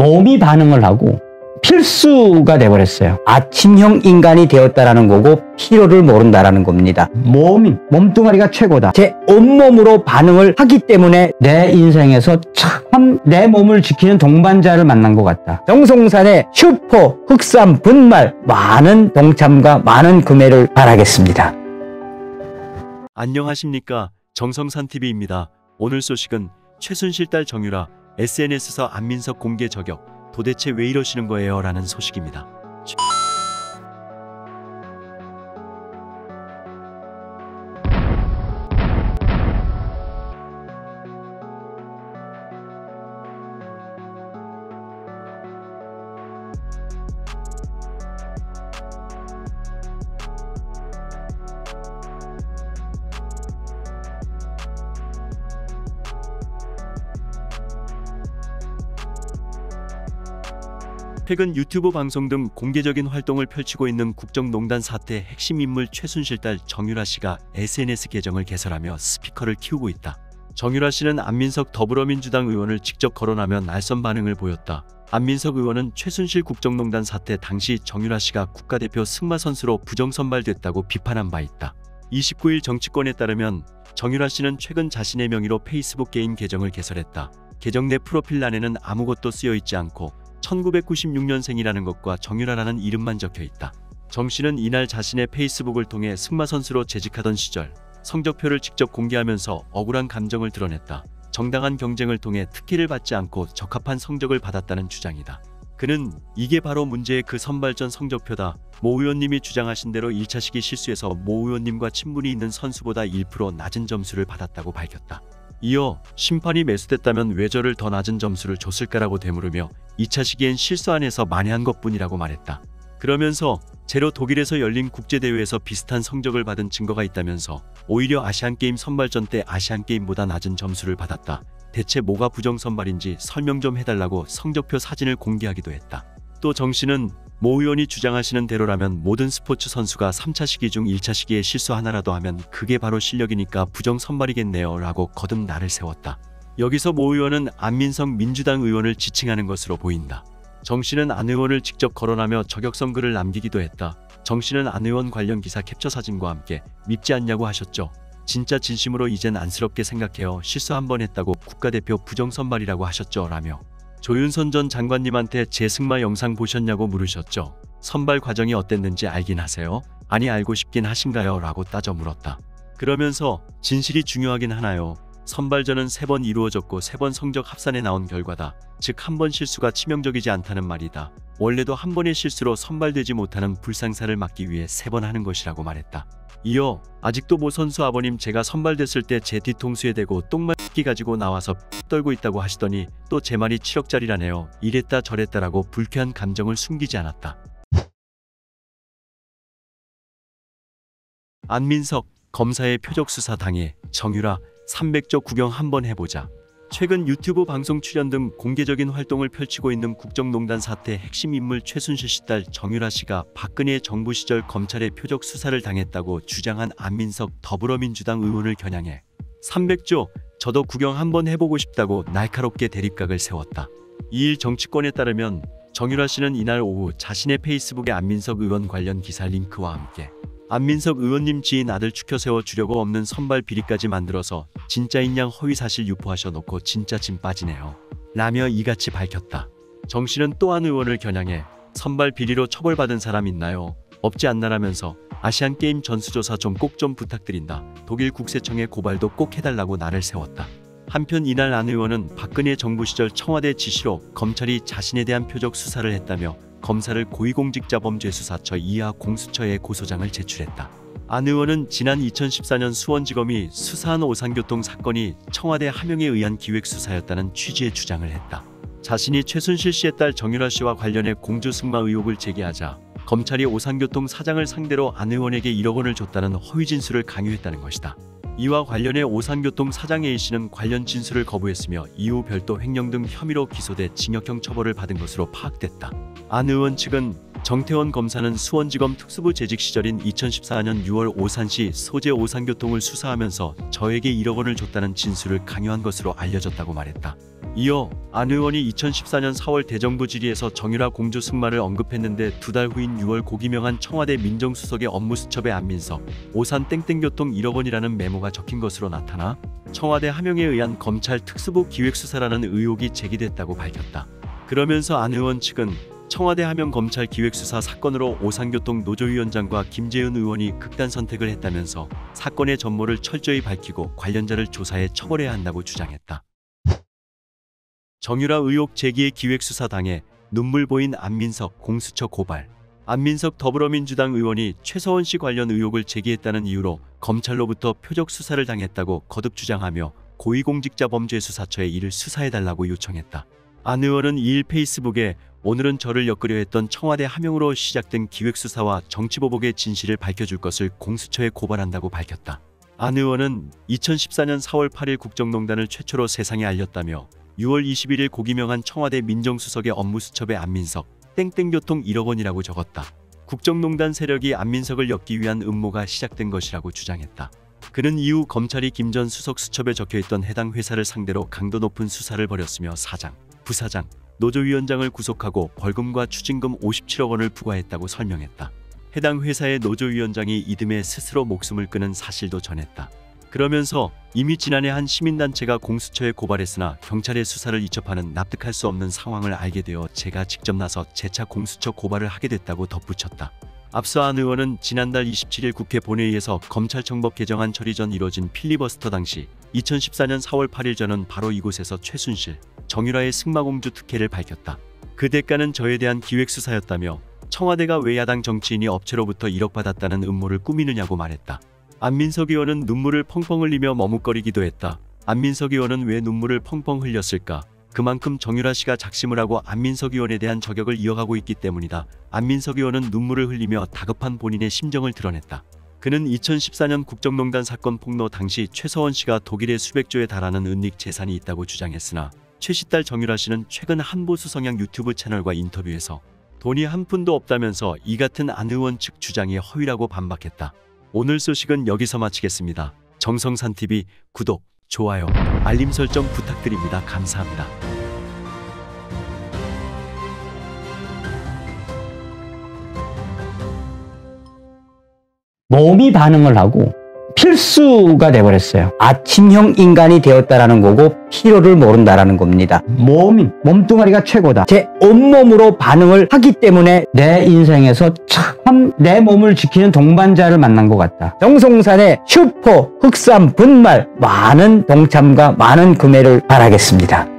몸이 반응을 하고 필수가 돼버렸어요. 아침형 인간이 되었다라는 거고 피로를 모른다라는 겁니다. 몸뚱아리가 최고다. 제 온몸으로 반응을 하기 때문에 내 인생에서 참 내 몸을 지키는 동반자를 만난 것 같다. 정성산의 슈퍼 흑삼 분말 많은 동참과 많은 구매를 바라겠습니다. 안녕하십니까, 정성산TV입니다. 오늘 소식은 최순실 딸 정유라 SNS에서 안민석 공개 저격, 도대체 왜 이러시는 거예요? 라는 소식입니다. 최근 유튜브 방송 등 공개적인 활동을 펼치고 있는 국정농단 사태 핵심 인물 최순실 딸 정유라 씨가 SNS 계정을 개설하며 스피커를 키우고 있다. 정유라 씨는 안민석 더불어민주당 의원을 직접 거론하며 날선 반응을 보였다. 안민석 의원은 최순실 국정농단 사태 당시 정유라 씨가 국가대표 승마 선수로 부정선발됐다고 비판한 바 있다. 29일 정치권에 따르면 정유라 씨는 최근 자신의 명의로 페이스북 개인 계정을 개설했다. 계정 내 프로필란에는 아무것도 쓰여있지 않고 1996년생이라는 것과 정유라라는 이름만 적혀있다. 정 씨는 이날 자신의 페이스북을 통해 승마 선수로 재직하던 시절 성적표를 직접 공개하면서 억울한 감정을 드러냈다. 정당한 경쟁을 통해 특혜를 받지 않고 적합한 성적을 받았다는 주장이다. 그는 이게 바로 문제의 그 선발전 성적표다. 모 의원님이 주장하신 대로 1차 시기 실수에서 모 의원님과 친분이 있는 선수보다 1% 낮은 점수를 받았다고 밝혔다. 이어 심판이 매수됐다면 왜 저를 더 낮은 점수를 줬을까라고 되물으며 2차 시기엔 실수 안 해서 만회한 것뿐이라고 말했다. 그러면서 제로 독일에서 열린 국제대회에서 비슷한 성적을 받은 증거가 있다면서 오히려 아시안게임 선발전 때 아시안게임보다 낮은 점수를 받았다. 대체 뭐가 부정선발인지 설명 좀 해달라고 성적표 사진을 공개하기도 했다. 또 정 씨는 모 의원이 주장하시는 대로라면 모든 스포츠 선수가 3차 시기 중 1차 시기에 실수 하나라도 하면 그게 바로 실력이니까 부정선발이겠네요 라고 거듭 날을 세웠다. 여기서 모 의원은 안민석 민주당 의원을 지칭하는 것으로 보인다. 정 씨는 안 의원을 직접 거론하며 저격성 글을 남기기도 했다. 정 씨는 안 의원 관련 기사 캡처 사진과 함께 밉지 않냐고 하셨죠. 진짜 진심으로 이젠 안쓰럽게 생각해요. 실수 한 번 했다고 국가대표 부정선발이라고 하셨죠 라며 조윤선 전 장관님한테 제 승마 영상 보셨냐고 물으셨죠. 선발 과정이 어땠는지 알긴 하세요? 아니 알고 싶긴 하신가요? 라고 따져 물었다. 그러면서 진실이 중요하긴 하나요? 선발전은 3번 이루어졌고 3번 성적 합산에 나온 결과다. 즉 한 번 실수가 치명적이지 않다는 말이다. 원래도 한 번의 실수로 선발되지 못하는 불상사를 막기 위해 3번 하는 것이라고 말했다. 이어 아직도 모 선수 아버님 제가 선발됐을 때 제 뒤통수에 대고 똥말기 가지고 나와서 떨고 있다고 하시더니 또 제 말이 7억짜리라네요. 이랬다 저랬다라고 불쾌한 감정을 숨기지 않았다. 안민석 검사의 표적 수사 당해 정유라 300조 구경 한번 해보자. 최근 유튜브 방송 출연 등 공개적인 활동을 펼치고 있는 국정농단 사태 핵심 인물 최순실 씨 딸 정유라 씨가 박근혜 정부 시절 검찰의 표적 수사를 당했다고 주장한 안민석 더불어민주당 의원을 겨냥해 300조 저도 구경 한번 해보고 싶다고 날카롭게 대립각을 세웠다. 2일 정치권에 따르면 정유라 씨는 이날 오후 자신의 페이스북에 안민석 의원 관련 기사 링크와 함께 안민석 의원님 지인 아들 추켜 세워 주려고 없는 선발 비리까지 만들어서 진짜인 양 허위사실 유포하셔 놓고 진짜 진 빠지네요 라며 이같이 밝혔다. 정 씨는 또 한 의원을 겨냥해 선발 비리로 처벌받은 사람 있나요? 없지 않나라면서 아시안게임 전수조사 좀 꼭 좀 부탁드린다. 독일 국세청에 고발도 꼭 해달라고 날을 세웠다. 한편 이날 안 의원은 박근혜 정부 시절 청와대 지시로 검찰이 자신에 대한 표적 수사를 했다며 검사를 고위공직자범죄수사처 이하 공수처에 고소장을 제출했다. 안 의원은 지난 2014년 수원지검이 수사한 오산교통 사건이 청와대 하명에 의한 기획수사였다는 취지의 주장을 했다. 자신이 최순실 씨의 딸 정유라 씨와 관련해 공주승마 의혹을 제기하자 검찰이 오산교통 사장을 상대로 안 의원에게 1억 원을 줬다는 허위 진술을 강요했다는 것이다. 이와 관련해 오산교통 사장 A씨는 관련 진술을 거부했으며 이후 별도 횡령 등 혐의로 기소돼 징역형 처벌을 받은 것으로 파악됐다. 안 의원 측은 정태원 검사는 수원지검 특수부 재직 시절인 2014년 6월 오산시 소재 오산교통을 수사하면서 저에게 1억 원을 줬다는 진술을 강요한 것으로 알려졌다고 말했다. 이어 안 의원이 2014년 4월 대정부 질의에서 정유라 공조 승마를 언급했는데 2달 후인 6월 고기명한 청와대 민정수석의 업무수첩에 안민석, 오산 땡땡교통 1억 원이라는 메모가 적힌 것으로 나타나 청와대 하명에 의한 검찰 특수부 기획수사라는 의혹이 제기됐다고 밝혔다. 그러면서 안 의원 측은 청와대 하명 검찰 기획수사 사건으로 오산교통 노조위원장과 김재은 의원이 극단 선택을 했다면서 사건의 전모를 철저히 밝히고 관련자를 조사해 처벌해야 한다고 주장했다. 정유라 의혹 제기의 기획수사당에 눈물 보인 안민석 공수처 고발. 안민석 더불어민주당 의원이 최서원 씨 관련 의혹을 제기했다는 이유로 검찰로부터 표적 수사를 당했다고 거듭 주장하며 고위공직자범죄수사처에 이를 수사해달라고 요청했다. 안 의원은 2일 페이스북에 오늘은 저를 엮으려 했던 청와대 하명으로 시작된 기획수사와 정치보복의 진실을 밝혀줄 것을 공수처에 고발한다고 밝혔다. 안 의원은 2014년 4월 8일 국정농단을 최초로 세상에 알렸다며 6월 21일 고기명한 청와대 민정수석의 업무수첩에 안민석, 땡땡교통 1억 원이라고 적었다. 국정농단 세력이 안민석을 엮기 위한 음모가 시작된 것이라고 주장했다. 그는 이후 검찰이 김 전 수석 수첩에 적혀있던 해당 회사를 상대로 강도 높은 수사를 벌였으며 사장, 부사장, 노조위원장을 구속하고 벌금과 추징금 57억 원을 부과했다고 설명했다. 해당 회사의 노조위원장이 이듬해 스스로 목숨을 끊은 사실도 전했다. 그러면서 이미 지난해 한 시민단체가 공수처에 고발했으나 경찰의 수사를 이첩하는 납득할 수 없는 상황을 알게 되어 제가 직접 나서 재차 공수처 고발을 하게 됐다고 덧붙였다. 앞서 안 의원은 지난달 27일 국회 본회의에서 검찰청법 개정안 처리 전 이뤄진 필리버스터 당시 2014년 4월 8일 전은 바로 이곳에서 최순실, 정유라의 승마공주 특혜를 밝혔다. 그 대가는 저에 대한 기획수사였다며 청와대가 왜 야당 정치인이 업체로부터 1억 받았다는 음모를 꾸미느냐고 말했다. 안민석 의원은 눈물을 펑펑 흘리며 머뭇거리기도 했다. 안민석 의원은 왜 눈물을 펑펑 흘렸을까? 그만큼 정유라 씨가 작심을 하고 안민석 의원에 대한 저격을 이어가고 있기 때문이다. 안민석 의원은 눈물을 흘리며 다급한 본인의 심정을 드러냈다. 그는 2014년 국정농단 사건 폭로 당시 최서원 씨가 독일에 수백조에 달하는 은닉 재산이 있다고 주장했으나 최 씨 딸 정유라 씨는 최근 한보수 성향 유튜브 채널과 인터뷰에서 돈이 한 푼도 없다면서 이 같은 안 의원 측 주장이 허위라고 반박했다. 오늘 소식은 여기서 마치겠습니다. 정성산TV 구독, 좋아요, 알림 설정 부탁드립니다. 감사합니다. 몸이 반응을 하고 필수가 돼버렸어요. 아침형 인간이 되었다라는 거고 피로를 모른다라는 겁니다. 몸뚱아리가 최고다. 제 온몸으로 반응을 하기 때문에 내 인생에서 참 내 몸을 지키는 동반자를 만난 것 같다. 정성산의 슈퍼 흑삼 분말 많은 동참과 많은 구매를 바라겠습니다.